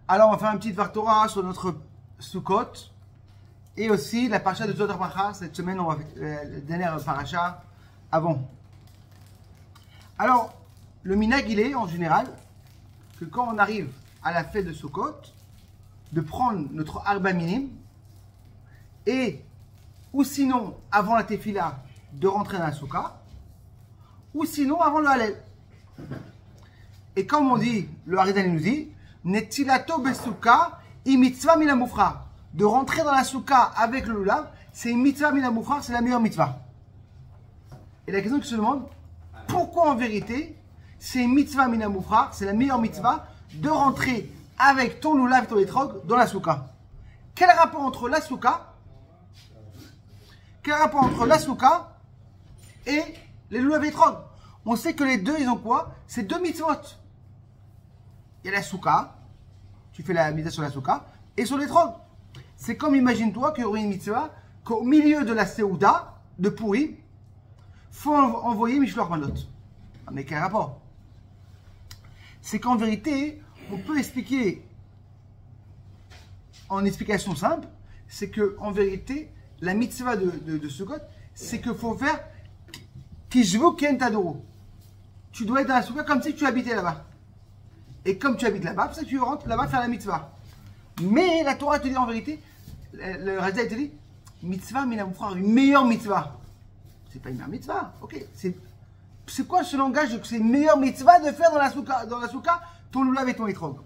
Alors, on va faire un petit Vartora sur notre Sukkot et aussi la paracha de Zodar Bracha. Cette semaine, on va faire la dernière paracha avant. Alors, le minag, il est en général que quand on arrive à la fête de Sukkot, de prendre notre arba minime et, ou sinon, avant la tefila, de rentrer dans la souka, ou sinon, avant le halel. Et comme on dit, le Harizal nous dit, Netilato besouka i mitzvah mina moufra. De rentrer dans la souka avec le lulav, c'est une mitzvah mina moufra, c'est la meilleure mitzvah. Et la question qui se demande, pourquoi en vérité, c'est une mitzvah mina moufra, c'est la meilleure mitzvah de rentrer avec ton lulav et ton etrog dans la souka. Quel rapport entre la souka et les lulav et etrog? On sait que les deux, ils ont quoi? C'est deux mitzvot. Il y a la souka, tu fais la mitzvah sur la souka, et sur l'étrog. C'est comme, imagine-toi qu'il y aurait une mitzvah, qu'au milieu de la Seouda, de Pourri, il faut envoyer Mishloach Manot. Mais quel rapport? C'est qu'en vérité, on peut expliquer, en explication simple, c'est qu'en vérité, la mitzvah de Sukkot, c'est qu'il faut faire Kishvu Ken Tadoro. Tu dois être dans la souka comme si tu habitais là-bas. Et comme tu habites là-bas, c'est pour ça que tu rentres là-bas faire la mitzvah. Mais la Torah te dit en vérité, le Harizal te dit, mitzvah, mais là, mon frère, une meilleure mitzvah. C'est pas une meilleure mitzvah, ok. C'est quoi ce langage que c'est une meilleure mitzvah de faire dans la souka, ton lulav et ton etrog?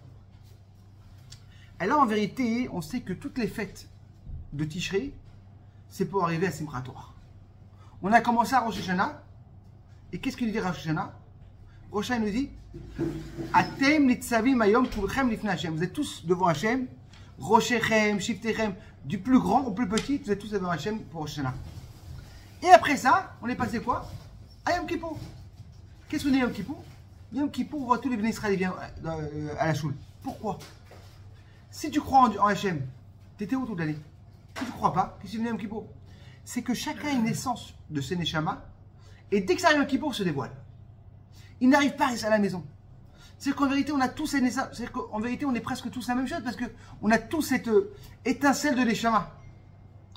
Et là, en vérité, on sait que toutes les fêtes de Tishrei, c'est pour arriver à Simchat Torah. On a commencé à Rosh Hashanah, et qu'est-ce qu'il dit Rosh Hashanah? Rosh Hashanah nous dit, Atem nitzavim ayom kulchem lifnei Hashem. Vous êtes tous devant Hashem, Roshechem, Shiftechem, du plus grand au plus petit, vous êtes tous devant Hashem pour Rosh Hashanah. Et après ça, on est passé quoi? À Yom Kippour. Qu'est-ce qu'on dit Yom Kippour? Yom Kippour, on voit tous les bénis Israël viennent à la choule. Pourquoi? Si tu crois en Hashem, t'étais où toute l'année? Si tu ne crois pas, qu'est-ce que tu Yom Kippour? C'est que chacun a une essence de ses neshama, et dès que ça arrive Yom Kippour, se dévoile. Il n'arrive pas à rester à la maison. C'est qu'en vérité, on a tous c'est qu'en vérité, on est presque tous la même chose parce qu'on a tous cette étincelle de l'échama.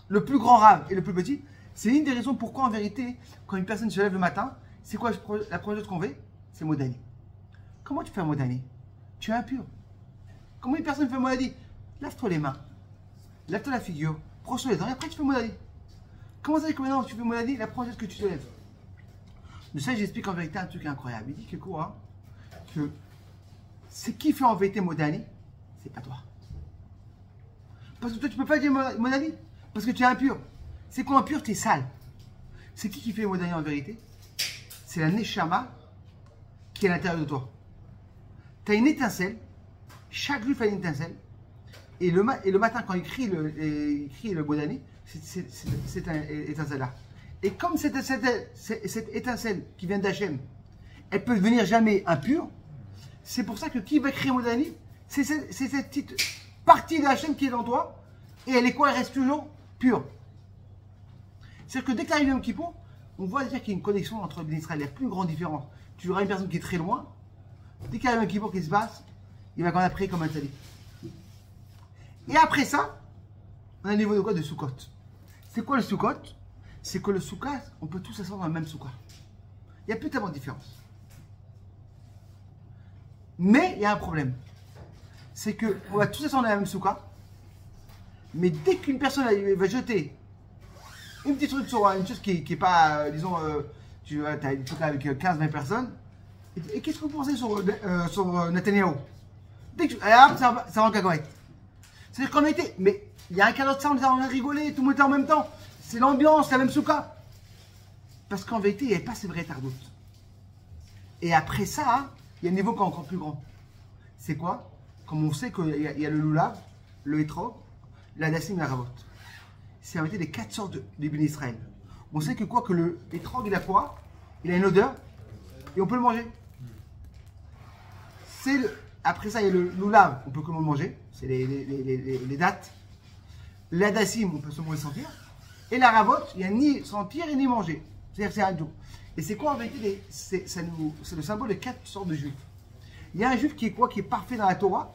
Le plus grand rave et le plus petit, c'est une des raisons pourquoi en vérité, quand une personne se lève le matin, c'est quoi la première chose qu'on fait? C'est Modani. Comment tu fais un Modani? Tu es impur. Comment une personne fait un Modani? Lave-toi les mains, lave-toi la figure, brosse les dents et après tu fais Modani. Comment ça fait que maintenant tu fais Modani la première chose que tu te lèves? De ça, j'explique en vérité un truc incroyable. Il dit que quoi? Que c'est qui fait en vérité Modani? C'est pas toi. Parce que toi, tu peux pas dire Modani. Parce que tu es impur. C'est quoi impur? Tu es sale. C'est qui fait Modani en vérité? C'est la Neshama qui est à l'intérieur de toi. Tu as une étincelle. Chaque juif a une étincelle. Et le matin, quand il crie le Modani, c'est cette étincelle-là. Et comme cette étincelle qui vient d'Hachem, elle peut devenir jamais impure, c'est pour ça que qui va créer Modani, c'est cette petite partie d'Hachem qui est dans toi, et elle est quoi? Elle reste toujours pure. C'est-à-dire que dès que tu arrives à Yom Kippour, on voit déjà qu'il y a une connexion entre les Israël. Il y a plus grande différence. Tu verras une personne qui est très loin, dès qu'il y a Yom Kippour qui se passe, il va quand même prier comme un tzaddik. Et après ça, on a un niveau de quoi? De Sukkot. C'est quoi le Sukkot? C'est que le Soukha, on peut tous s'asseoir dans le même Soukha. Il n'y a plus tellement de différence. Mais il y a un problème. C'est qu'on va tous s'asseoir dans la même Soukha. Mais dès qu'une personne va jeter une petite truc sur une chose qui n'est pas, disons, tu as une Soukha avec 15-20 personnes. Et qu'est-ce que vous pensez sur Netanyahou? Dès que ça va en cacahuète. C'est-à-dire qu'on était. Mais il y a un cadre de ça, on est en train de rigoler, tout le monde était en même temps. C'est l'ambiance, la même souka. Parce qu'en vérité, il n'y avait pas ces vrais tardoutes. Et après ça, il y a un niveau qui est encore plus grand. C'est quoi? Comme on sait qu'il y a le lulav, le etrog, la dassim et la ravot. C'est en vérité les 4 sortes de bénis Israël. On sait que quoi? Que le etrog, il a quoi? Il a une odeur et on peut le manger. Après ça, il y a le lulav, on peut comment le manger? C'est les dattes. La dassim, on peut seulement les sentir. Et la ravote, il n'y a ni sentir et ni manger. C'est-à-dire que c'est un tout. Et c'est quoi en vérité? C'est le symbole de 4 sortes de juifs. Il y a un juif qui est quoi? Qui est parfait dans la Torah.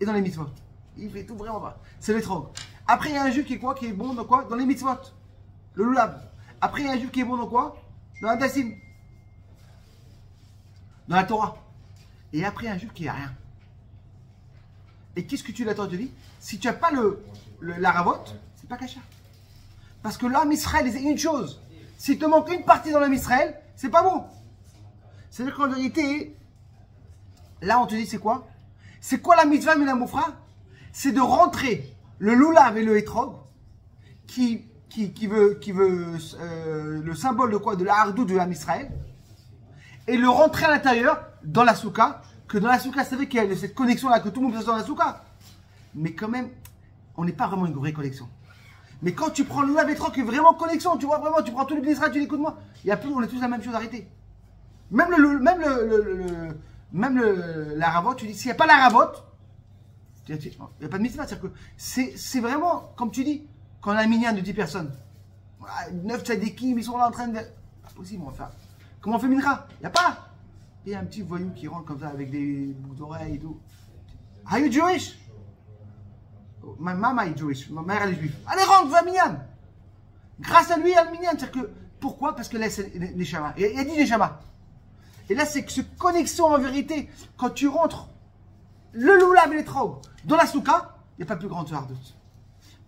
et dans les mitzvot. Il fait tout vraiment pas. C'est l'étrog. Après, il y a un juif qui est quoi? Qui est bon dans quoi? Dans les mitzvot. Le lulav. Après, il y a un juif qui est bon dans quoi? Dans la tassim. Dans la Torah. Et après, il y a un juif qui n'a rien. Et qu'est-ce que tu l'attends te dis? Si tu n'as pas la ravote, c'est pas cacha. Parce que l'âme Israël, c'est une chose. S'il te manque une partie dans l'âme Israël, c'est pas bon. C'est-à-dire qu'en vérité, là, on te dit, c'est quoi? C'est quoi la mitzvah, mais la moufra? C'est de rentrer le lulav et le hétrog, qui veut le symbole de quoi? De la hardou de l'âme Israël, et le rentrer à l'intérieur, dans la souka, que dans la souka, vous savez qu'il y a cette connexion-là, que tout le monde peut dans la souka. Mais quand même, on n'est pas vraiment une vraie connexion. Mais quand tu prends le lulav et hétrog, qui est vraiment connexion, tu vois vraiment, tu prends tous les Israël, tu l'écoutes moi, il y a plus, on est tous la même chose, arrêtez. Même la ravote, tu dis, s'il n'y a pas la ravote, il n'y a pas de mitzvah. C'est-à-dire que c'est vraiment, comme tu dis, quand on a un minyan de 10 personnes, 9 tzadikim, ils sont là en train de. Pas possible, on va faire. Comment on fait mincha? Il n'y a pas. Il y a un petit voyou qui rentre comme ça avec des boucles d'oreilles et tout. Are you Jewish? Ma maman est Jewish, ma mère elle est juive. Allez, rentre, va minyan. Grâce à lui, il y a le minyan. C'est-à-dire que, pourquoi? Parce que là, c'est les shamas. Il y a dit les shamas. Et là, c'est que cette connexion en vérité, quand tu rentres le lulav et les trog dans la souka, il n'y a pas plus grande hardout.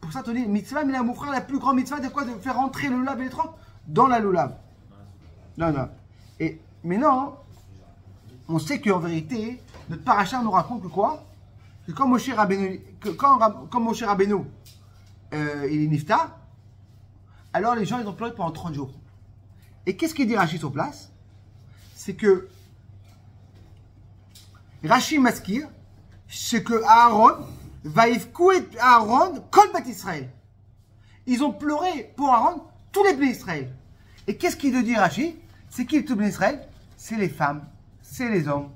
Pour ça, tu dis, mitzvah, mais la moufra, la plus grande mitzvah, de quoi? De faire rentrer le lulav et les trog dans la lulav. Non. Et maintenant, on sait qu'en vérité, notre paracha nous raconte que quoi? Que quand Moshe Rabbeinu, il est nifta, alors les gens, ils ont pleuré pendant 30 jours. Et qu'est-ce qu'il dit Rashi sur place? C'est que Rashi Maskir, c'est que Aaron va écouter Aaron kol bet Israël. Ils ont pleuré pour Aaron tous les bénis Israël. Et qu'est-ce qu'il te dit Rashi? C'est qui tout bénis Israël? C'est les femmes, c'est les hommes.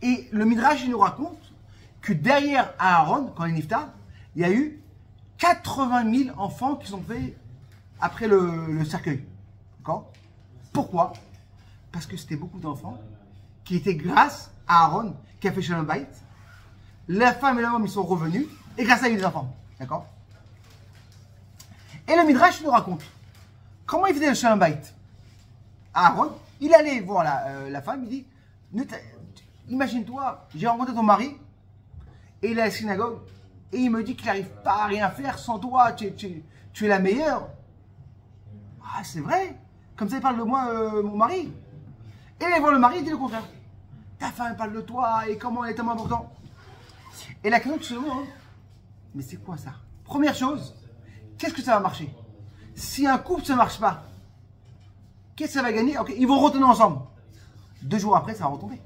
Et le Midrash il nous raconte que derrière Aaron, quand il est nifta, il y a eu 80 000 enfants qui sont faits après le cercueil. D'accord? Pourquoi? Parce que c'était beaucoup d'enfants qui étaient grâce à Aaron qui a fait Shalom Bayit. La femme et l'homme ils sont revenus et grâce à lui des enfants. D'accord? Et le Midrash nous raconte comment il faisait le Shalom Bayit. Aaron, il allait voir la femme, il dit imagine-toi, j'ai rencontré ton mari et il est à la synagogue et il me dit qu'il n'arrive pas à rien faire sans toi, tu es la meilleure. Ah, c'est vrai. Comme ça, il parle de moi, mon mari. Et il voit le mari, il dit le contraire. Ta femme parle de toi et comment elle est tellement importante. Et la question, tu te demandes, mais c'est quoi ça? Première chose, qu'est-ce que ça va marcher? Si un couple, ça ne marche pas, qu'est-ce que ça va gagner? Ok, ils vont retourner ensemble. 2 jours après, ça va retomber.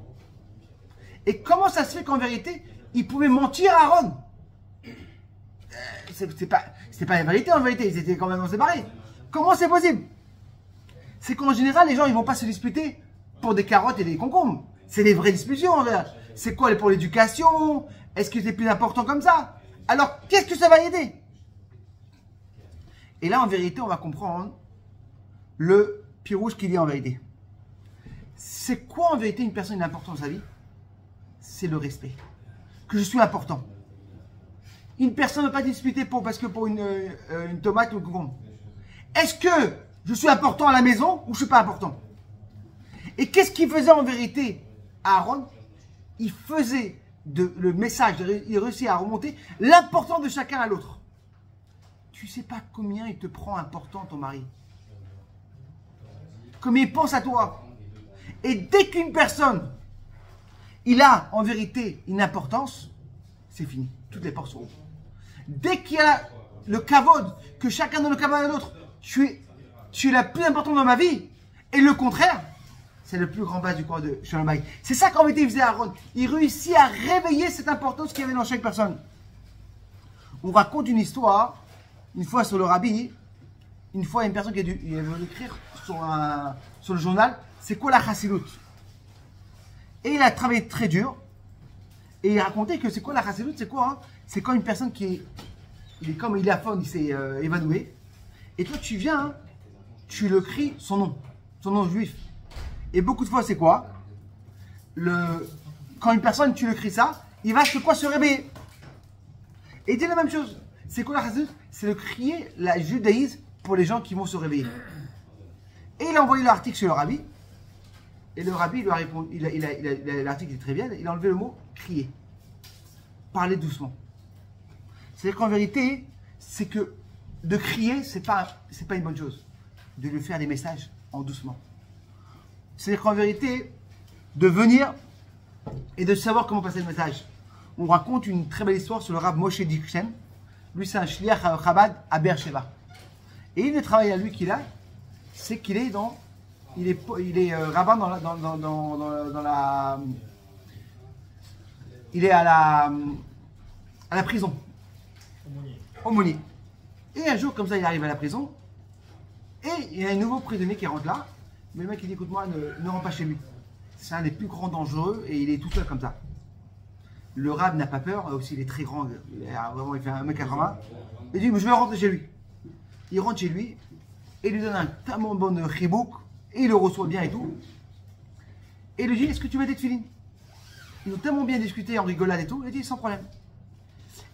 Et comment ça se fait qu'en vérité, ils pouvaient mentir à Aaron? C'était pas la vérité en vérité, ils étaient quand même séparés. Comment c'est possible? C'est qu'en général, les gens, ils vont pas se disputer pour des carottes et des concombres. C'est des vraies discussions en vrai. C'est quoi pour l'éducation? Est-ce que c'est plus important comme ça? Alors, qu'est-ce que ça va aider? Et là, en vérité, on va comprendre le pirouche qu'il dit en vérité. C'est quoi en vérité une personne importante dans sa vie? C'est le respect. Que je suis important. Une personne ne va pas disputer parce que pour une tomate ou un concombre. Est-ce que je suis important à la maison ou je ne suis pas important? Et qu'est-ce qu'il faisait en vérité Aaron? Il faisait le message, il réussit à remonter l'importance de chacun à l'autre. Tu ne sais pas combien il te prend important ton mari. Combien il pense à toi. Et dès qu'une personne, il a en vérité une importance, c'est fini. Toutes les portes sont ouvertes. Dès qu'il y a le kavod, que chacun donne le kavod à l'autre, tu es la plus importante dans ma vie. Et le contraire, c'est le plus grand bas du corps de Shalom Bayit. C'est ça qu'en vérité il faisait Aaron. Il réussit à réveiller cette importance qu'il y avait dans chaque personne. On raconte une histoire, une fois sur le rabbi, une fois il y a une personne qui a dû écrire sur le journal, c'est quoi la chassidoute? Et il a travaillé très dur. Et il racontait que c'est quoi la chassidoute? C'est quoi hein? C'est quand une personne qui est comme il est à fond, il s'est évanoui. Et toi tu viens, hein, tu le cries son nom juif. Et beaucoup de fois c'est quoi? Quand une personne tu le cries ça, il va se réveiller. Et il dit la même chose. C'est quoi la chassidut? C'est de crier la judaïsme pour les gens qui vont se réveiller. Et il a envoyé l'article chez le rabbi. Et le rabbi lui a répondu, l'article est très bien, il a enlevé le mot crier. Parler doucement. C'est-à-dire qu'en vérité, c'est que de crier, c'est pas une bonne chose. De lui faire des messages en doucement. C'est-à-dire qu'en vérité, de venir et de savoir comment passer le message. On raconte une très belle histoire sur le Rav Moshe Dikchen. Lui, c'est un shliach Chabad à Beersheba. Et une des travails à lui qu'il a, c'est qu'il est dans... Il est rabbin dans la... Il est à la prison. Aumônier. Et un jour, comme ça, il arrive à la prison. Et il y a un nouveau prisonnier qui rentre là. Mais le mec, il dit, écoute-moi, ne rentre pas chez lui. C'est un des plus grands dangereux et il est tout seul comme ça. Le rab n'a pas peur, aussi il est très grand, il fait 1m80. Il dit, mais je vais rentrer chez lui. Il rentre chez lui et il lui donne un tellement bon chibouk et il le reçoit bien et tout. Et il lui dit, est-ce que tu veux des tefilines? Ils ont tellement bien discuté en rigolade et tout, il dit, sans problème.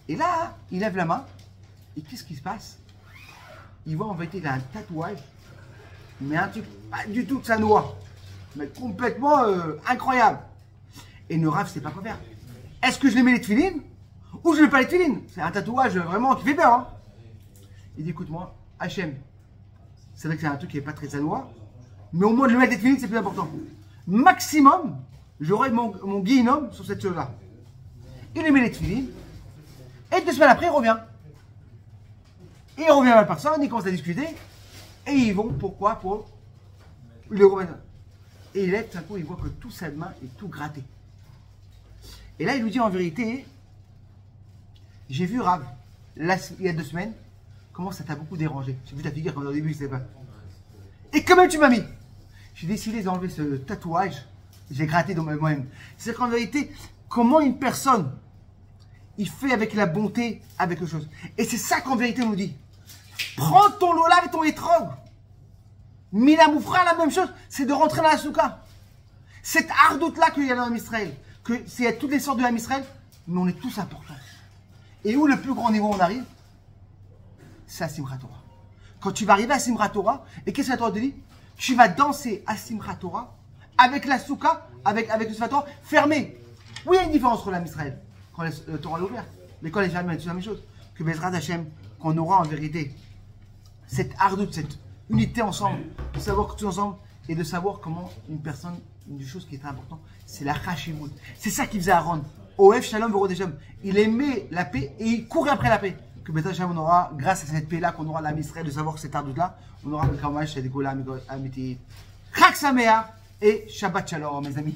Et là, il lève la main et qu'est-ce qui se passe? Il voit en vérité qu'il a un tatouage, mais un truc pas du tout que ça noie, mais complètement incroyable. Et le rab, c'est pas quoi faire. Est-ce que je lui mets les tefilines ou je lui mets pas les tefilines? C'est un tatouage vraiment qui fait peur. Hein. Il dit, écoute-moi, Hachem, c'est vrai que c'est un truc qui n'est pas très sanois, mais au moins de lui mettre les tefilines, c'est plus important. Maximum, j'aurai mon guinom sur cette chose-là. Il lui met les tefilines, et 2 semaines après, il revient. Et il revient à la personne, ils commencent à discuter, et ils vont, pourquoi? Pour le remettre. Et il lève, tout d'un coup, il voit que toute sa main est tout gratté. Et là, il lui dit en vérité, j'ai vu Rav, là, il y a 2 semaines, comment ça t'a beaucoup dérangé. J'ai vu ta figure comme au début, je sais pas. Et quand même, tu m'as mis. J'ai décidé d'enlever ce tatouage, j'ai gratté dans moi-même. C'est-à-dire qu'en vérité, comment une personne, il fait avec la bonté, avec quelque chose. Et c'est ça qu'en vérité, on nous dit. Prends ton lolav et ton étrog. Mila Moufra, la même chose, c'est de rentrer dans la soukha. Cette ardoute-là qu'il y a dans l'Israël. Que c'est toutes les sortes de l'âme Israël, mais on est tous importants. Et où le plus grand niveau on arrive? C'est à Simchat Torah. Quand tu vas arriver à Simchat Torah, et qu'est-ce que la Torah te dit? Tu vas danser à Simchat Torah, avec la soukha, avec le Simchat Torah, fermé. Oui, il y a une différence entre l'âme Israël, quand le Torah est ouvert. Mais quand les femmes, c'est la même chose. Que Bezrat Hashem, qu'on aura en vérité cette ardoute, cette unité ensemble, de savoir que tous ensemble, et de savoir comment une personne, une chose qui est très importante, c'est la chashivut. C'est ça qui faisait Aaron. Oev Shalom Verodeshem. Il aimait la paix et il courait après la paix. Que Bezrat Hashem, on aura, grâce à cette paix-là, qu'on aura l'âme Israël, de savoir que cette ardoute-là, on aura le Kamash, Shadikola, Amiti, Chag Sameach et Shabbat Shalom, mes amis.